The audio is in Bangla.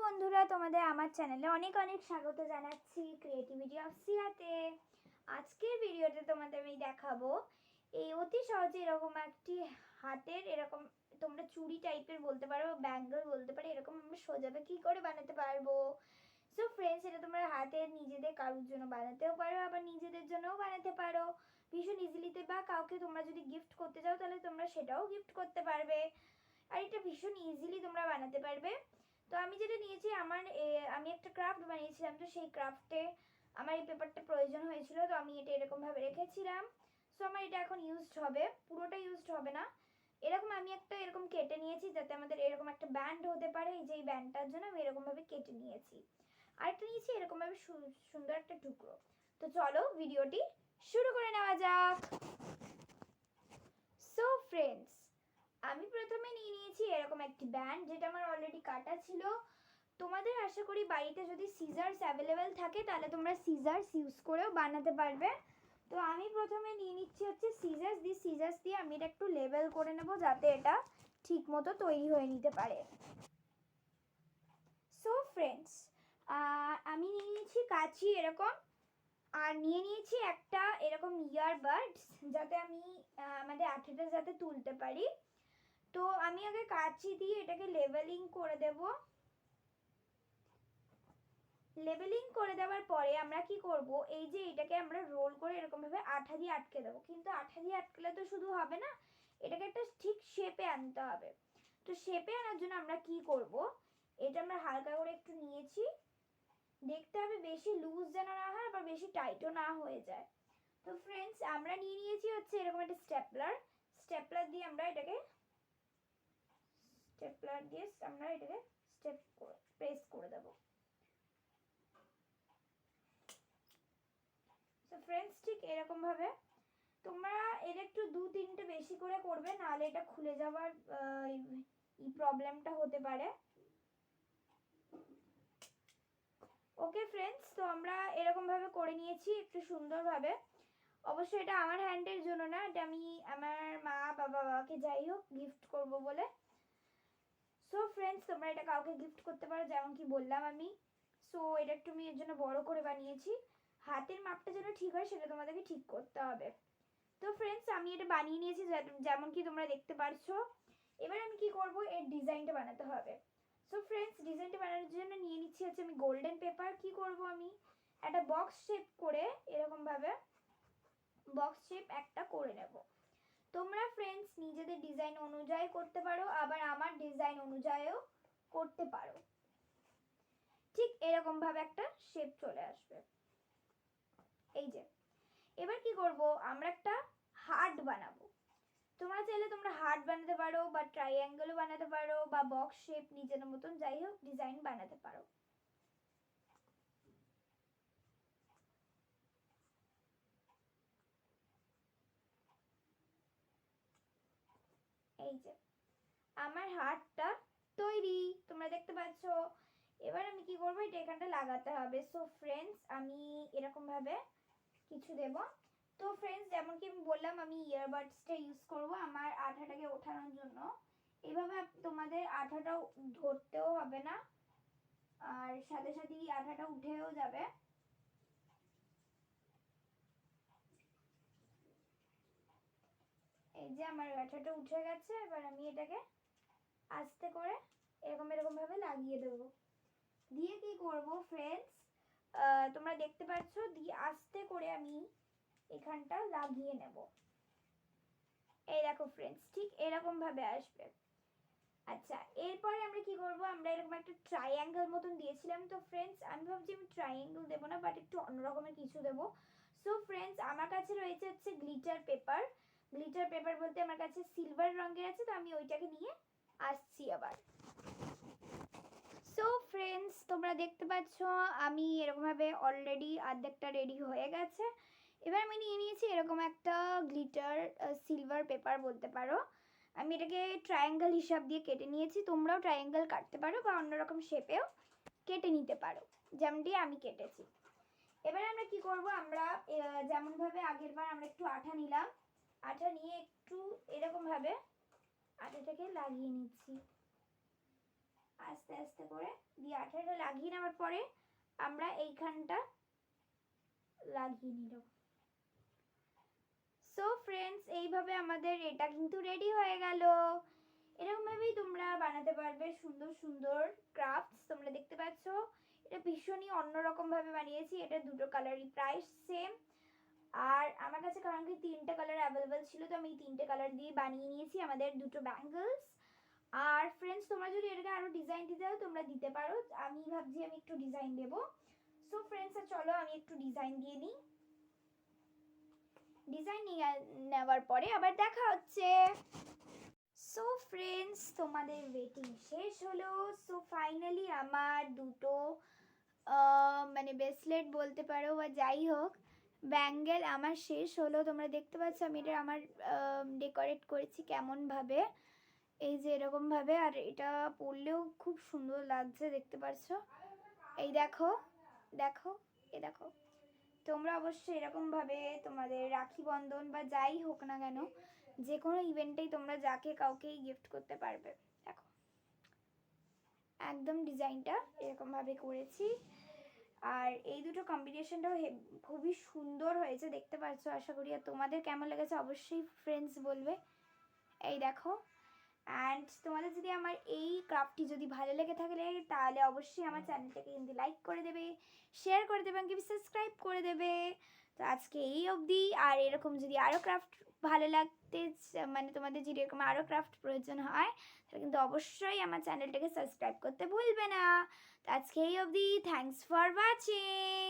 বন্ধুরা, তোমাদের আমার চ্যানেলে অনেক অনেক স্বাগত জানাচ্ছি ক্রিয়েটিভিটি অফ সিয়াতে। আজকের ভিডিওতে তোমাদের আমি দেখাবো এই অতি সহজে এরকম একটি হাতের এরকম তোমরা চুড়ি টাইপের বলতে পারো, ব্যাঙ্গল বলতে পারো, এরকম আমরা সোজাবে কি করে বানাতে পারবো। সো ফ্রেন্ডস, এটা তোমরা হাতের নিজেদের কারোর জন্য বানাতেও পারো, আবার নিজেদের জন্যও বানাতে পারো ভীষণ ইজিলিতে, বা কাউকে তোমরা যদি গিফট করতে চাও তাহলে তোমরা সেটাও গিফট করতে পারবে। আর এটা ভীষণ ইজিলি তোমরা বানাতে পারবে। তো আমি যেটা নিয়েছি, আমি একটা ক্রাফট বানিয়েছিলাম, তো সেই ক্রাফটে আমার এই পেপারটা প্রয়োজন হয়েছিল, তো আমি এটা এরকমভাবে রেখেছিলাম। সো আমার এটা এখন ইউজড হবে, পুরোটা ইউজড হবে না। এরকম আমি একটা এরকম কেটে নিয়েছি যাতে আমাদের এরকম একটা ব্যান্ড হতে পারে। এই যে এই ব্যান্ডটার জন্য আমি এরকমভাবে কেটে নিয়েছি। আরেকটা নিয়েছি এরকমভাবে সুন্দর একটা টুকরো। তো চলো ভিডিওটি শুরু করে নেওয়া যাক। সো ফ্রেন্ডস, আমি প্রথমে নিয়ে নিয়েছি এরকম একটি ব্যান্ড, যেটা আমার অলরেডি কাটা ছিল। তোমাদের আশা করি বাড়িতে যদি সিজার্স অ্যাভেলেবেল থাকে তাহলে তোমরা সিজার্স ইউজ করেও বানাতে পারবে। তো আমি প্রথমে নিয়ে নিচ্ছি হচ্ছে সিজার্স দিয়ে আমি এটা একটু লেবেল করে নেব যাতে এটা ঠিক মতো তৈরি হয়ে নিতে পারে। সো ফ্রেন্ডস, আমি নিয়ে নিয়েছি কাঁচি এরকম, আর নিয়ে নিয়েছি একটা এরকম ইয়ারবাডস, যাতে আমি আমাদের আঠাটা যাতে তুলতে পারি। তো আমি আগে কাঁচি দিয়ে এটাকে লেবেলিং করে দেব। লেবেলিং করে দেওয়ার পরে আমরা কি করব, এই যে এটাকে আমরা রোল করে এরকমভাবে আঠা দিয়ে আটকে দেবো। কিন্তু আঠা দিয়ে আটকালে তো শুধু হবে না, এটাকে একটা ঠিক শেপে আনতে হবে। তো শেপে আনার জন্য আমরা কি করব, এটা আমরা হালকা করে একটু নিয়েছি, দেখতে হবে বেশি লুজ যেন না হয় আবার বেশি টাইটও না হয়ে যায়। তো ফ্রেন্ডস, আমরা নিয়ে নিয়েছি হচ্ছে এরকম একটা স্টেপলার দিয়ে আমরা এটাকে প্রেস করে দেবো। তো ফ্রেন্ডস, ঠিক এরকম ভাবে তোমরা এর একটু 2-3টে বেশি করে করবে, নাহলে এটা খুলে যাওয়ার এই প্রবলেমটা হতে পারে। ওকে ফ্রেন্ডস, তো আমরা এরকম ভাবে করে নিয়েছি একটু সুন্দরভাবে। অবশ্যই এটা আমার হ্যান্ডের জন্য না, এটা আমি আমার মা বাবাকে যাই হোক গিফট করব বলে। সো ফ্রেন্ডস, তোমরা এটা কাউকে গিফট করতে পারো, যেমন কি বললাম আমি। সো এটা একটু আমি এর জন্য বড় করে বানিয়েছি। হাতের মাপটা যেন ঠিক হয় সেটা তোমাদেরকে ঠিক করতে হবে। তো ফ্রেন্ডস, আমি এটা বানিয়ে নিয়েছি যেমন কি তোমরা দেখতে পারছো। এবার আমি কি করব, এর ডিজাইনটা বানাতে হবে। সো ফ্রেন্ডস, ডিজাইনটা বানানোর জন্য নিয়ে নিচ্ছি হচ্ছে আমি গোল্ডেন পেপার। কি করব, আমি একটা বক্স শেপ করে এরকমভাবে বক্স শেপ একটা করে নেব। তোমরা ফ্রেন্ডস নিজেদের ডিজাইন অনুযায়ী করতে পারো, আবার আমার ডিজাইন অনুযায়ীও করতে পারো। ঠিক এরকম ভাবে একটা শেপ চলে আসবে। এই যে এবার কি করব, আমরা একটা হার্ট বানাবো। তোমরা চাইলে তোমরা হার্ট বানাতে পারো, বা ট্রাইঅ্যাঙ্গেলও বানাতে পারো, বা বক্স শেপ নিজের মতন যাই হোক ডিজাইন বানাতে পারো। এই যে আমার হার্টটা তৈরি, তোমরা দেখতে পাচ্ছ। এবার আমি কি করবো, এটা এখানটা লাগাতে হবে। সো ফ্রেন্ডস, আমি এরকম ভাবে কিছু দেব। তো ফ্রেন্ডস, যেমন কি আমি বললাম, আমি ইয়ারবাডসটা ইউজ করব আমার আঠাটাকে ওঠানোর জন্য। এভাবে তোমাদের আঠাটাও ধরতেও হবে না, আর সাথে সাথেই আঠাটা উঠেও যাবে। এই যে আমার আঠাটা উঠে গেছে। এবার আমি এটাকে আস্তে করে এরকম ভাবে লাগিয়ে দেব। দিয়ে কি করব ফ্রেন্ডস, তোমরা দেখতে পাচ্ছ, দিয়ে আস্তে করে আমি এখানটা লাগিয়ে নেব। এই দেখো ফ্রেন্ডস, ঠিক এরকম ভাবে আসবে। আচ্ছা, এরপরে আমরা কি করব, আমরা এরকম একটা ট্রাইঅ্যাঙ্গেল মতন দিয়েছিলাম। তো ফ্রেন্ডস, আমি ভাবছি আমি ট্রাইঅ্যাঙ্গেল দেবো না, বাট একটু অন্য রকমের কিছু দেবো। সো ফ্রেন্ডস, আমার কাছে রয়েছে হচ্ছে গ্লিটার পেপার বলতে আমার কাছে সিলভার রঙের আছে, তো আমি ওইটাকে নিয়ে আসছি আবার। সো ফ্রেন্ডস, তোমরা দেখতে পাচ্ছ আমি এরকমভাবে অলরেডি অর্ধেকটা রেডি হয়ে গেছে। এবার আমি নিয়ে নিয়েছি এরকম একটা গ্লিটার সিলভার পেপার বলতে পারো। আমি এটাকে ট্রায়াঙ্গেল হিসাব দিয়ে কেটে নিয়েছি। তোমরাও ট্রায়াঙ্গেল কাটতে পারো বা অন্যরকম শেপেও কেটে নিতে পারো, যেমনটি আমি কেটেছি। এবার আমরা কি করব, আমরা যেমনভাবে আগের বার আমরা একটু আঠা নিলাম, আঠা নিয়ে একটু এরকমভাবে আঠাটাকে লাগিয়ে নিচ্ছি। আস্তে আস্তে করে দিয়ে আঠাটা লাগিয়ে নেওয়ার পরে আমরা এইখানটা লাগিয়ে নিব। সো ফ্রেন্ডস, এইভাবে আমাদের এটা কিন্তু রেডি হয়ে গেল। এরকমভাবেই তোমরা বানাতে পারবে সুন্দর সুন্দর ক্রাফটস। তোমরা দেখতে পাচ্ছ এটা ভীষণই অন্যরকমভাবে বানিয়েছি। এটা দুটো কালারই প্রাইস সেম। আর আমার কাছে কারণ কি 3টে কালার অ্যাভেলেবেল ছিল, তো আমি 3টে কালার দিয়ে বানিয়ে নিয়েছি আমাদের দুটো ব্যাঙ্গলস। আর ফ্রেন্ডস, তোমরা যদি এটাকে আরও ডিজাইন দিতে চাও তোমরা দিতে পারো। আমি ভাবছি আমি একটু ডিজাইন দেবো। সো ফ্রেন্ডস, চলো আমি একটু ডিজাইন দিয়ে নিই। ডিজাইন নেওয়ার পরে আবার দেখা হচ্ছে। সো ফ্রেন্ডস, তোমাদের ওয়েটিং শেষ হলো। সো ফাইনালি আমার দুটো মানে ব্রেসলেট বলতে পারো বা যাই হোক ব্যাঙ্গেল আমার শেষ হলো। তোমরা দেখতে পাচ্ছ আমি এটা আমার ডেকোরেট করেছি কেমনভাবে, এই যে এরকমভাবে। আর এটা পরলেও খুব সুন্দর লাগছে, দেখতে পাচ্ছ। এই দেখো দেখো, এই দেখো। তোমরা অবশ্যই এরকমভাবে তোমাদের রাখি বন্ধন বা যাই হোক না কেন, যে কোনো ইভেন্টেই তোমরা যাকে কাউকেই গিফট করতে পারবে। দেখো একদম ডিজাইনটা এরকমভাবে করেছি। আর এই দুটো কম্বিনেশনটাও খুবই সুন্দর হয়েছে, দেখতে পাচ্ছ আশা করি। আর তোমাদের কেমন লেগেছে অবশ্যই ফ্রেন্ডস বলবে। এই দেখো। অ্যান্ড তোমাদের যদি আমার এই ক্রাফটটি যদি ভালো লেগে থাকে তাহলে অবশ্যই আমার চ্যানেলটাকে কিন্তু লাইক করে দেবে, শেয়ার করে দেবে, এবং সাবস্ক্রাইব করে দেবে। তো আজকে এই অবধি। আর এরকম যদি আরও ক্রাফট ভালো লাগতে মানে তোমাদের যদি এরকম আরও ক্রাফট প্রয়োজন হয় তাহলে কিন্তু অবশ্যই আমার চ্যানেলটাকে সাবস্ক্রাইব করতে ভুলবে না। তো আজকে এই অবধি। Thanks for watching.